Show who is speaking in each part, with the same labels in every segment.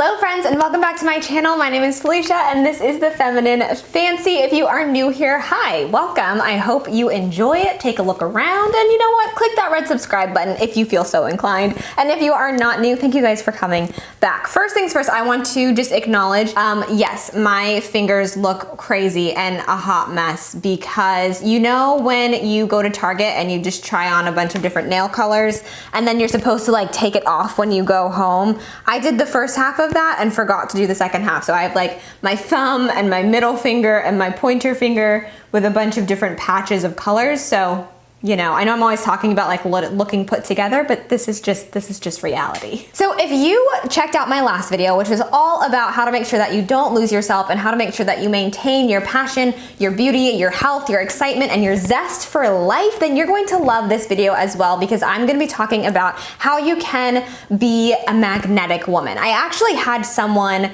Speaker 1: Hello friends and welcome back to my channel. My name is Felicia and this is the Feminine Fancy. If you are new here, hi, welcome. I hope you enjoy it. Take a look around and you know what? Click that red subscribe button if you feel so inclined. And if you are not new, thank you guys for coming back. First things first, I want to just acknowledge, yes, my fingers look crazy and a hot mess because you know when you go to Target and you just try on a bunch of different nail colors and then you're supposed to like take it off when you go home. I did the first half of that and forgot to do the second half. So I have like my thumb and my middle finger and my pointer finger with a bunch of different patches of colors. So, you know, I know I'm always talking about like looking put together, but this is just reality. So if you checked out my last video, which was all about how to make sure that you don't lose yourself and how to make sure that you maintain your passion, your beauty, your health, your excitement, and your zest for life, then you're going to love this video as well because I'm gonna be talking about how you can be a magnetic woman. I actually had someone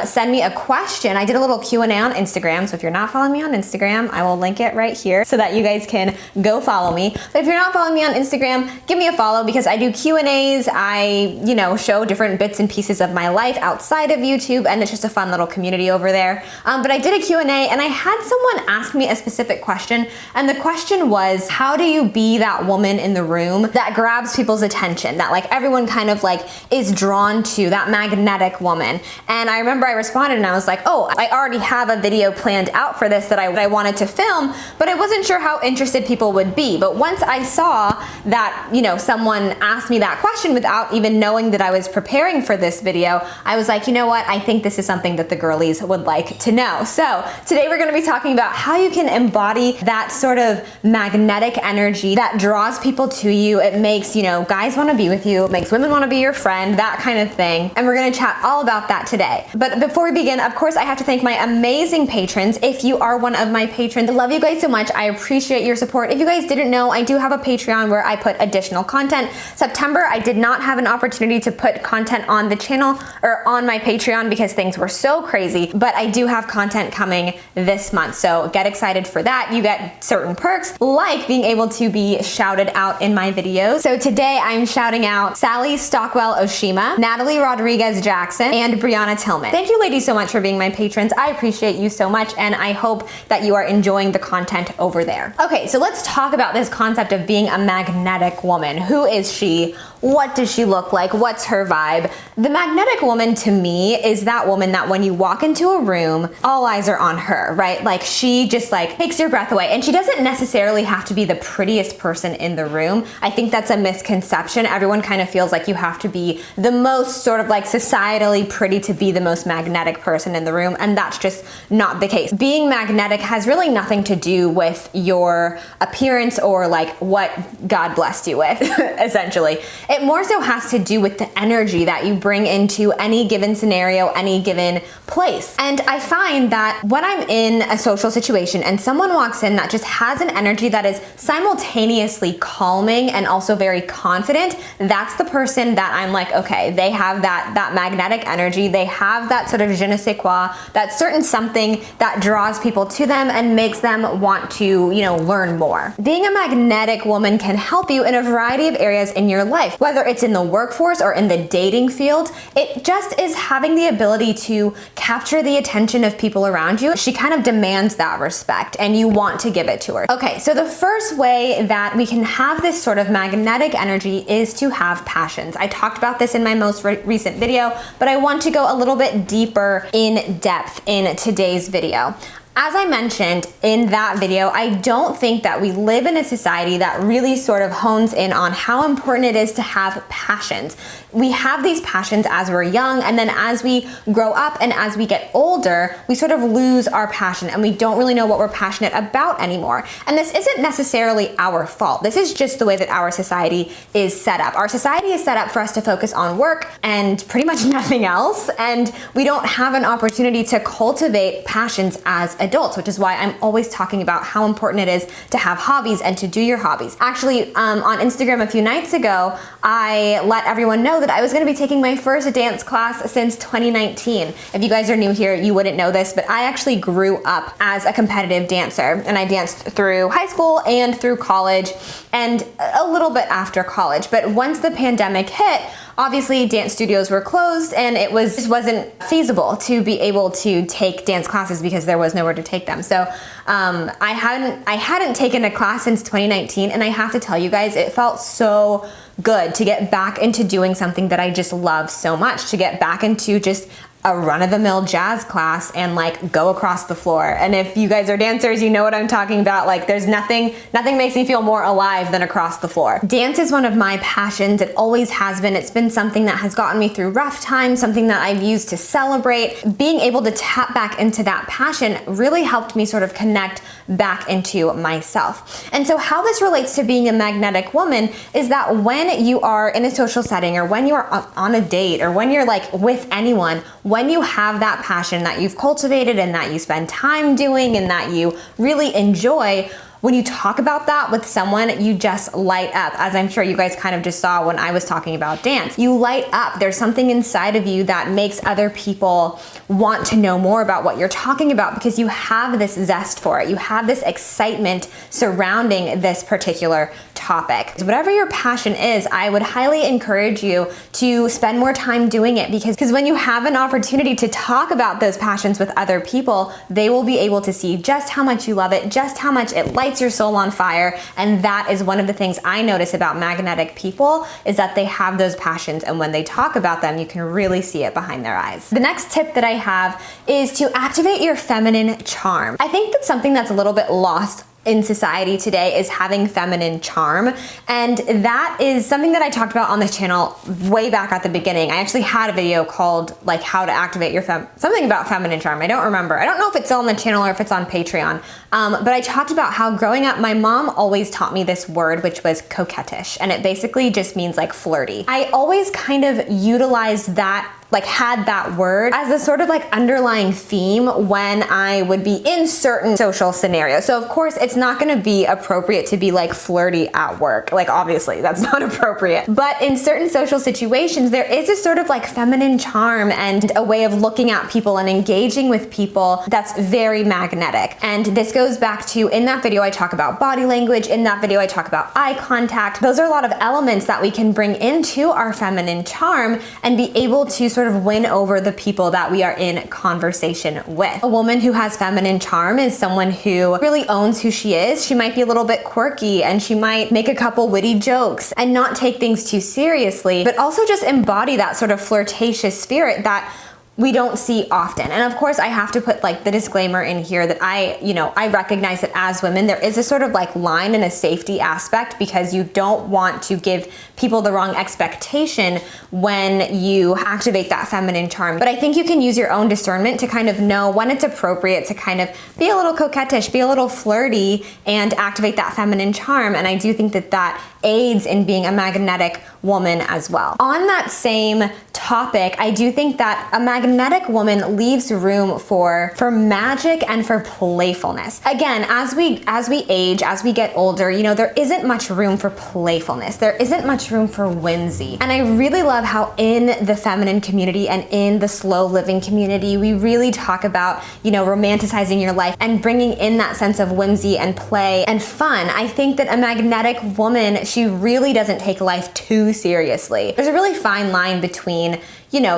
Speaker 1: send me a question. I did a little Q&A on Instagram, so if you're not following me on Instagram, I will link it right here so that you guys can go follow me. But if you're not following me on Instagram, give me a follow because I do Q&As, I, you know, show different bits and pieces of my life outside of YouTube, and it's just a fun little community over there. But I did a Q&A and I had someone ask me a specific question, and the question was, how do you be that woman in the room that grabs people's attention, that like everyone kind of like is drawn to, that magnetic woman? And I remember I responded and I was like, oh, I already have a video planned out for this that I wanted to film, but I wasn't sure how interested people would be. But once I saw that, you know, someone asked me that question without even knowing that I was preparing for this video, I was like, you know what? I think this is something that the girlies would like to know. So today we're gonna be talking about how you can embody that sort of magnetic energy that draws people to you. It makes, you know, guys wanna be with you, it makes women wanna be your friend, that kind of thing. And we're gonna chat all about that today. But before we begin, of course, I have to thank my amazing patrons. If you are one of my patrons, I love you guys so much. I appreciate your support. If you guys didn't know, I do have a Patreon where I put additional content. September, I did not have an opportunity to put content on the channel or on my Patreon because things were so crazy, but I do have content coming this month. So get excited for that. You get certain perks like being able to be shouted out in my videos. So today I'm shouting out Sally Stockwell Oshima, Natalie Rodriguez Jackson, and Brianna Tillman. Thank you ladies so much for being my patrons. I appreciate you so much and I hope that you are enjoying the content over there. Okay, so let's talk about this concept of being a magnetic woman. Who is she? What does she look like? What's her vibe? The magnetic woman to me is that woman that when you walk into a room, all eyes are on her, right? Like she just like takes your breath away, and she doesn't necessarily have to be the prettiest person in the room. I think that's a misconception. Everyone kind of feels like you have to be the most sort of like societally pretty to be the most magnetic person in the room, and that's just not the case. Being magnetic has really nothing to do with your appearance or like what God blessed you with, essentially. It more so has to do with the energy that you bring into any given scenario, any given place. And I find that when I'm in a social situation and someone walks in that just has an energy that is simultaneously calming and also very confident, that's the person that I'm like, okay, they have that magnetic energy, they have that sort of je ne sais quoi, that certain something that draws people to them and makes them want to, you know, learn more. Being a magnetic woman can help you in a variety of areas in your life. Whether it's in the workforce or in the dating field, it just is having the ability to capture the attention of people around you. She kind of demands that respect and you want to give it to her. Okay, so the first way that we can have this sort of magnetic energy is to have passions. I talked about this in my most recent video, but I want to go a little bit deeper in depth in today's video. As I mentioned in that video, I don't think that we live in a society that really sort of hones in on how important it is to have passions. We have these passions as we're young, and then as we grow up and as we get older, we sort of lose our passion and we don't really know what we're passionate about anymore. And this isn't necessarily our fault. This is just the way that our society is set up. Our society is set up for us to focus on work and pretty much nothing else, and we don't have an opportunity to cultivate passions as adults, which is why I'm always talking about how important it is to have hobbies and to do your hobbies. Actually, on Instagram a few nights ago, I let everyone know that I was gonna be taking my first dance class since 2019. If you guys are new here, you wouldn't know this, but I actually grew up as a competitive dancer, and I danced through high school and through college and a little bit after college. But once the pandemic hit, obviously dance studios were closed and it just wasn't feasible to be able to take dance classes because there was nowhere to take them. So I hadn't taken a class since 2019, and I have to tell you guys, it felt so good to get back into doing something that I just love so much, to get back into just a run-of-the-mill jazz class and like go across the floor. And if you guys are dancers, you know what I'm talking about. Like there's nothing makes me feel more alive than across the floor. Dance is one of my passions. It always has been. It's been something that has gotten me through rough times, something that I've used to celebrate. Being able to tap back into that passion really helped me sort of connect back into myself. And so how this relates to being a magnetic woman is that when you are in a social setting, or when you are on a date, or when you're like with anyone, when you have that passion that you've cultivated and that you spend time doing and that you really enjoy, when you talk about that with someone, you just light up, as I'm sure you guys kind of just saw when I was talking about dance. You light up. There's something inside of you that makes other people want to know more about what you're talking about because you have this zest for it. You have this excitement surrounding this particular topic. So whatever your passion is, I would highly encourage you to spend more time doing it, because when you have an opportunity to talk about those passions with other people, they will be able to see just how much you love it, just how much it lights your soul on fire. And that is one of the things I notice about magnetic people, is that they have those passions, and when they talk about them, you can really see it behind their eyes. The next tip that I have is to activate your feminine charm. I think that's something that's a little bit lost in society today, is having feminine charm. And that is something that I talked about on this channel way back at the beginning. I actually had a video called like how to activate your something about feminine charm. I don't remember. I don't know if it's still on the channel or if it's on Patreon. But I talked about how growing up, my mom always taught me this word, which was coquettish. And it basically just means like flirty. I always kind of utilized that, like had that word as a sort of like underlying theme when I would be in certain social scenarios. So of course it's not gonna be appropriate to be like flirty at work. Like obviously that's not appropriate. But in certain social situations, there is a sort of like feminine charm and a way of looking at people and engaging with people that's very magnetic. And this goes back to, in that video I talk about body language, in that video I talk about eye contact. Those are a lot of elements that we can bring into our feminine charm and be able to sort of win over the people that we are in conversation with. A woman who has feminine charm is someone who really owns who she is. She might be a little bit quirky and she might make a couple witty jokes and not take things too seriously, but also just embody that sort of flirtatious spirit that we don't see often. And of course I have to put like the disclaimer in here that I recognize that as women, there is a sort of like line and a safety aspect, because you don't want to give people the wrong expectation when you activate that feminine charm. But I think you can use your own discernment to kind of know when it's appropriate to kind of be a little coquettish, be a little flirty, and activate that feminine charm. And I do think that that aids in being a magnetic woman as well. On that same topic, I do think that a magnetic woman leaves room for magic and for playfulness. Again, as we age, as we get older, there isn't much room for playfulness. There isn't much room for whimsy. And I really love how in the feminine community and in the slow living community, we really talk about, romanticizing your life and bringing in that sense of whimsy and play and fun. I think that a magnetic woman, she really doesn't take life too seriously. There's a really fine line between,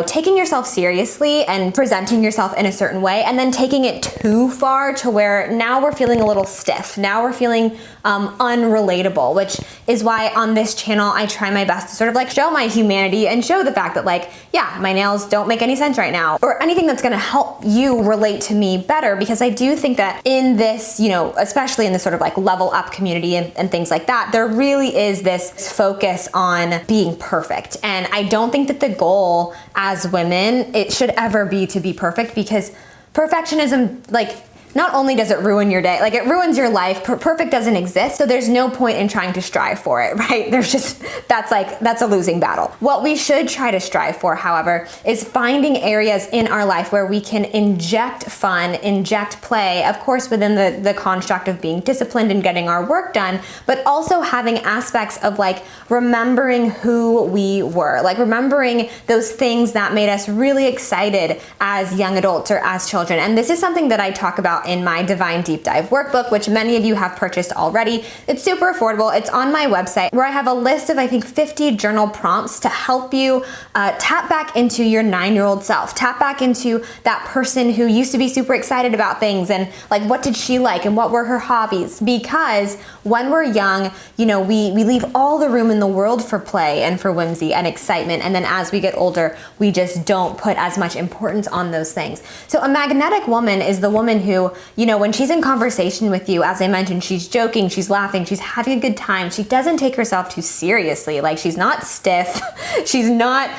Speaker 1: taking yourself seriously and presenting yourself in a certain way, and then taking it too far to where now we're feeling a little stiff. Now we're feeling unrelatable, which is why on this channel, I try my best to sort of like show my humanity and show the fact that like, yeah, my nails don't make any sense right now, or anything that's gonna help you relate to me better, because I do think that in this, especially in this sort of like level up community and things like that, there really is this focus on being perfect. And I don't think that the goal as women, it should ever be to be perfect, because perfectionism, like, not only does it ruin your day, like it ruins your life. Perfect doesn't exist, so there's no point in trying to strive for it, right? That's a losing battle. What we should try to strive for, however, is finding areas in our life where we can inject fun, inject play, of course within the construct of being disciplined and getting our work done, but also having aspects of like remembering who we were, like remembering those things that made us really excited as young adults or as children. And this is something that I talk about in my Divine Deep Dive workbook, which many of you have purchased already. It's super affordable. It's on my website where I have a list of, I think, 50 journal prompts to help you tap back into your 9-year-old self, tap back into that person who used to be super excited about things and like what did she like and what were her hobbies. Because when we're young, you know, we leave all the room in the world for play and for whimsy and excitement, and then as we get older, we just don't put as much importance on those things. So a magnetic woman is the woman who, you know, when she's in conversation with you, as I mentioned, she's joking, she's laughing, she's having a good time. She doesn't take herself too seriously. Like, she's not stiff. She's not,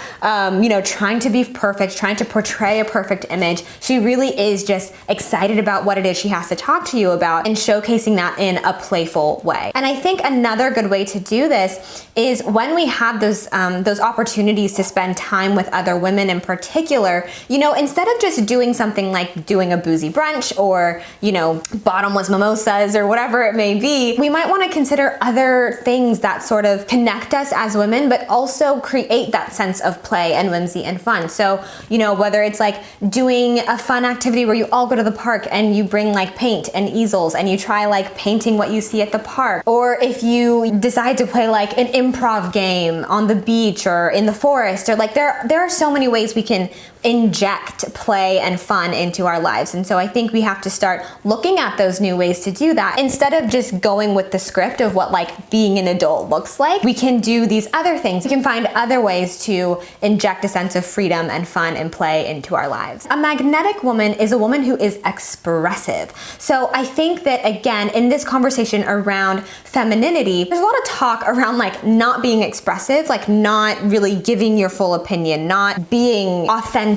Speaker 1: you know, trying to be perfect, trying to portray a perfect image. She really is just excited about what it is she has to talk to you about and showcasing that in a playful way. And I think another good way to do this is when we have those opportunities to spend time with other women in particular, you know, instead of just doing something like doing a boozy brunch or, you know, bottomless mimosas or whatever it may be, we might want to consider other things that sort of connect us as women, but also create that sense of play and whimsy and fun. So, you know, whether it's like doing a fun activity where you all go to the park and you bring like paint and easels and you try like painting what you see at the park, or if you decide to play like an improv game on the beach or in the forest, or like there are so many ways we can inject play and fun into our lives. And so I think we have to start looking at those new ways to do that. Instead of just going with the script of what like being an adult looks like, we can do these other things. We can find other ways to inject a sense of freedom and fun and play into our lives. A magnetic woman is a woman who is expressive. So I think that, again, in this conversation around femininity, there's a lot of talk around like not being expressive, like not really giving your full opinion, not being authentic.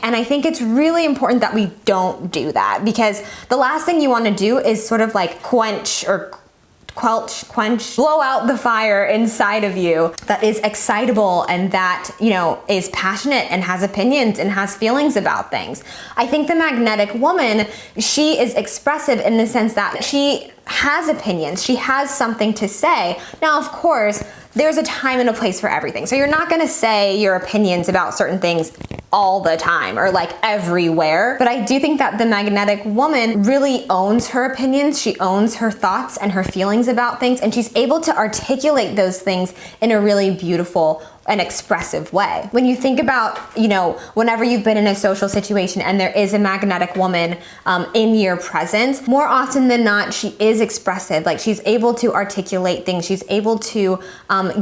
Speaker 1: And I think it's really important that we don't do that, because the last thing you want to do is sort of like quench, blow out the fire inside of you that is excitable and that, you know, is passionate and has opinions and has feelings about things. I think the magnetic woman, she is expressive in the sense that she has opinions, she has something to say. Now, of course, there's a time and a place for everything. So you're not gonna say your opinions about certain things all the time or like everywhere. But I do think that the magnetic woman really owns her opinions. She owns her thoughts and her feelings about things, and she's able to articulate those things in a really beautiful and expressive way. When you think about, you know, whenever you've been in a social situation and there is a magnetic woman in your presence, more often than not, she is expressive. Like, she's able to articulate things. She's able to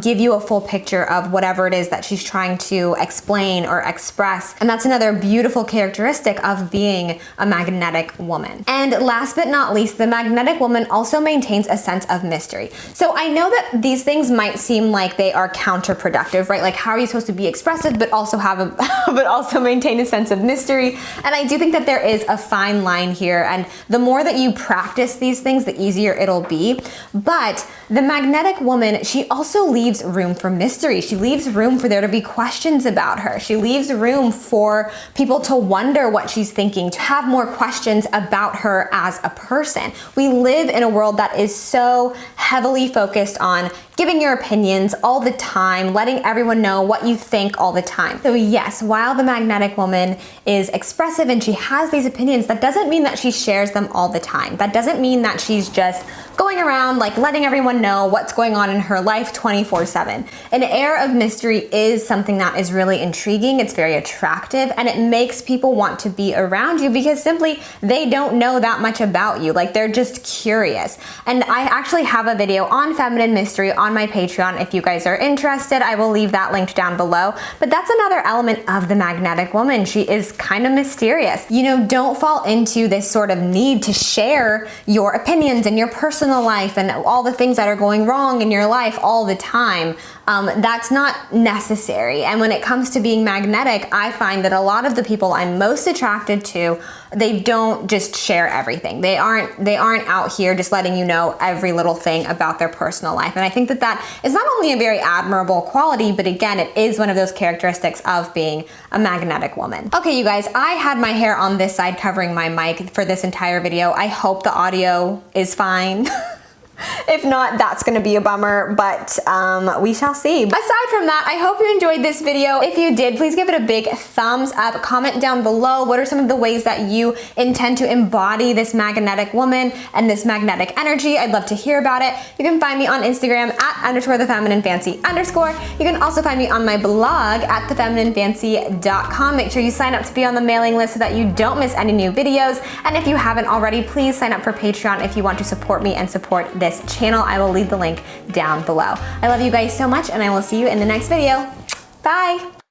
Speaker 1: give you a full picture of whatever it is that she's trying to explain or express. And that's another beautiful characteristic of being a magnetic woman. And last but not least, the magnetic woman also maintains a sense of mystery. So I know that these things might seem like they are counterproductive, right? Like, how are you supposed to be expressive but also have but also maintain a sense of mystery? And I do think that there is a fine line here, and the more that you practice these things, the easier it'll be. But the magnetic woman, she also leaves room for mystery. She leaves room for there to be questions about her. She leaves room for people to wonder what she's thinking, to have more questions about her as a person. We live in a world that is so heavily focused on giving your opinions all the time, letting everyone know what you think all the time. So yes, while the magnetic woman is expressive and she has these opinions, that doesn't mean that she shares them all the time. That doesn't mean that she's just going around like letting everyone know what's going on in her life 24/7. An air of mystery is something that is really intriguing, it's very attractive, and it makes people want to be around you because simply they don't know that much about you. Like, they're just curious. And I actually have a video on feminine mystery on my Patreon. If you guys are interested, I will leave that linked down below. But that's another element of the magnetic woman. She is kind of mysterious. You know, don't fall into this sort of need to share your opinions and your personal life and all the things that are going wrong in your life all the time. That's not necessary. And when it comes to being magnetic, I find that a lot of the people I'm most attracted to, they don't just share everything. They aren't out here just letting you know every little thing about their personal life. And I think that that is not only a very admirable quality, but again, it is one of those characteristics of being a magnetic woman. Okay, you guys, I had my hair on this side covering my mic for this entire video. I hope the audio is fine. If not, that's gonna be a bummer, but we shall see. Aside from that, I hope you enjoyed this video. If you did, please give it a big thumbs up. Comment down below what are some of the ways that you intend to embody this magnetic woman and this magnetic energy. I'd love to hear about it. You can find me on Instagram at _thefemininefancy_. You can also find me on my blog at thefemininefancy.com. Make sure you sign up to be on the mailing list so that you don't miss any new videos. And if you haven't already, please sign up for Patreon if you want to support me and support this channel. I will leave the link down below. I love you guys so much, and I will see you in the next video. Bye!